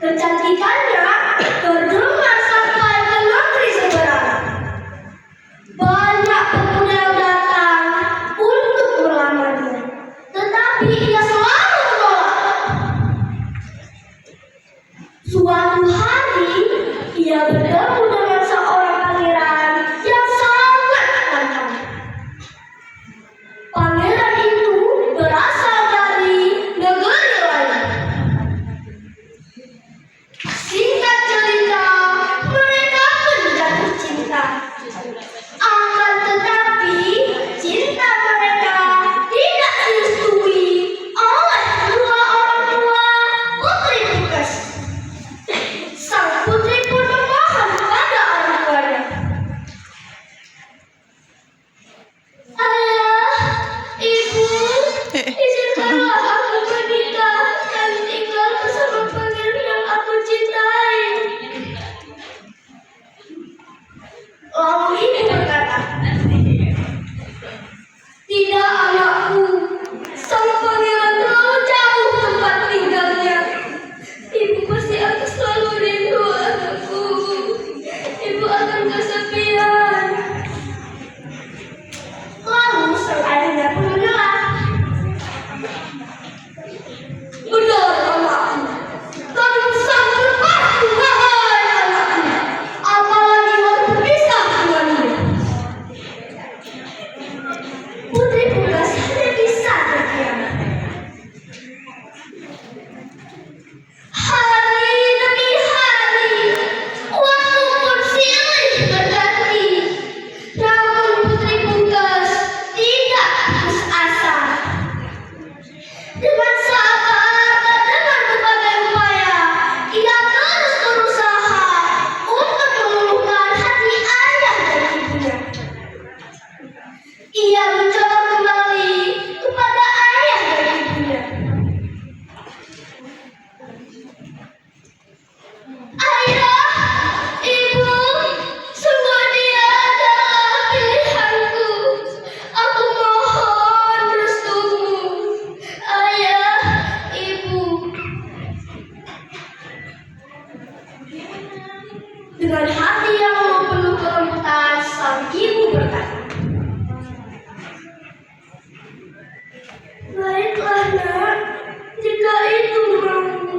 Kecantikannya terdengar sampai ke negeri seberang. Banyak pemuda yang datang untuk melamarnya, tetapi ia selalu menolak. Suatu hari ia bertemu dengan seorang pangeran yang sangat tampan. Pangeran itu berasal dari negeri lain. Singkat cerita, mereka pun jatuh cinta. Akan tetapi, cinta mereka tidak direstui oleh kedua orang tua putri Pungkas. Sang putri pun memohon kepada orang tuanya. Ayah, ibu, izinkanlah aku menikah dan tinggal bersama pangeran yang aku cintai. Lalu ibu berkata, tidak anakku, sang pangeran terlalu jauh tempat tinggalnya. Ibu pasti akan selalu rindu anakku. Ibu akan kesepian. Lalu sang ayahnya pun menyerah. Benar anakku, kamu sangat pasti wahai anakku, apalagi harus berpisah denganmu. Putri Pungkas hanya bisa terdiam. Hari demi hari, waktu pun silih berganti. Namun Putri Pungkas tidak putus asa. Dengan sabar dan dengan berbagai upaya, ia terus berusaha untuk meluluhkan hati ayah dan ibunya. Ia mencoba kembali kepada ayah dan ibunya. Ayah, ibu, sungguh dia adalah pilihanku. Aku mohon restumu. Ayah, ibu. Dengan hati yang penuh kelembutan, sang ibu berkata, baiklah nak, jika itu maumu,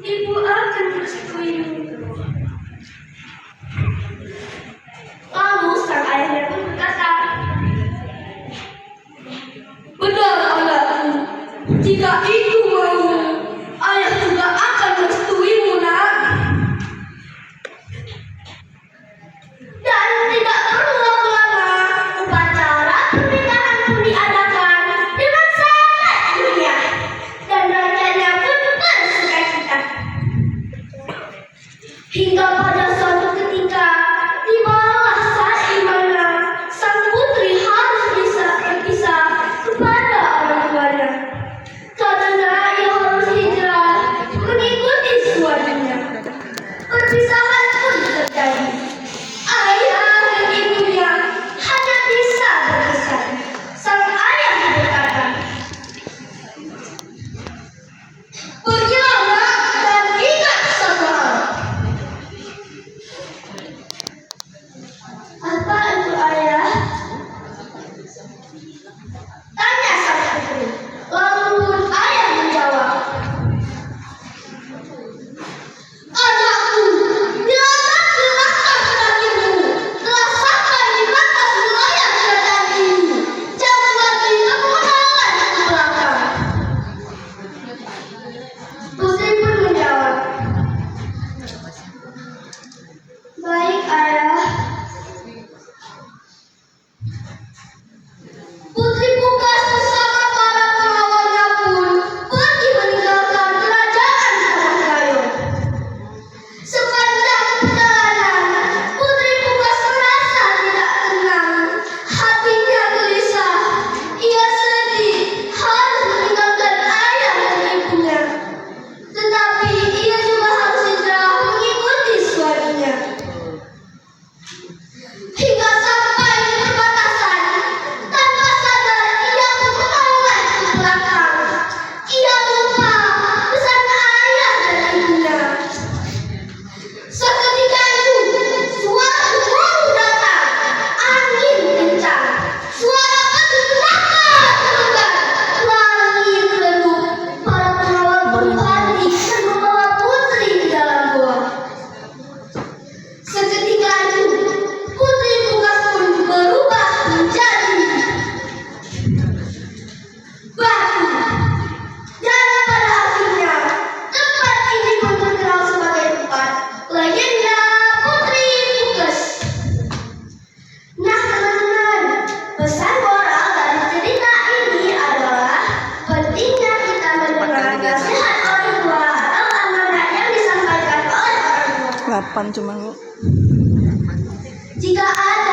ibu akan merestuimu. Lalu sang ayahnya pun berkata, benar anakku, jika itu maumu, ayah juga akan merestuimu nak. Dan tidak perlu lama, upacara pernikahan pun diadakan dengan sangat meriah, dan rajanya pun bersukacita. Hingga pada suatu ketika, tibalah saat di mana sang putri harus berpisah kepada orang tuanya, karena ia harus hijrah mengikuti suaminya. Perpisahan pun terjadi. Ayah dan ibunya hanya bisa berpisah. Sang ayah berkata, pergilah nak, dan ingat satu hal. Apa itu ayah? Tanya sang putri. Lalu pun ayah menjawab, anakku, bila tak 8 cuman Bu. Jika ada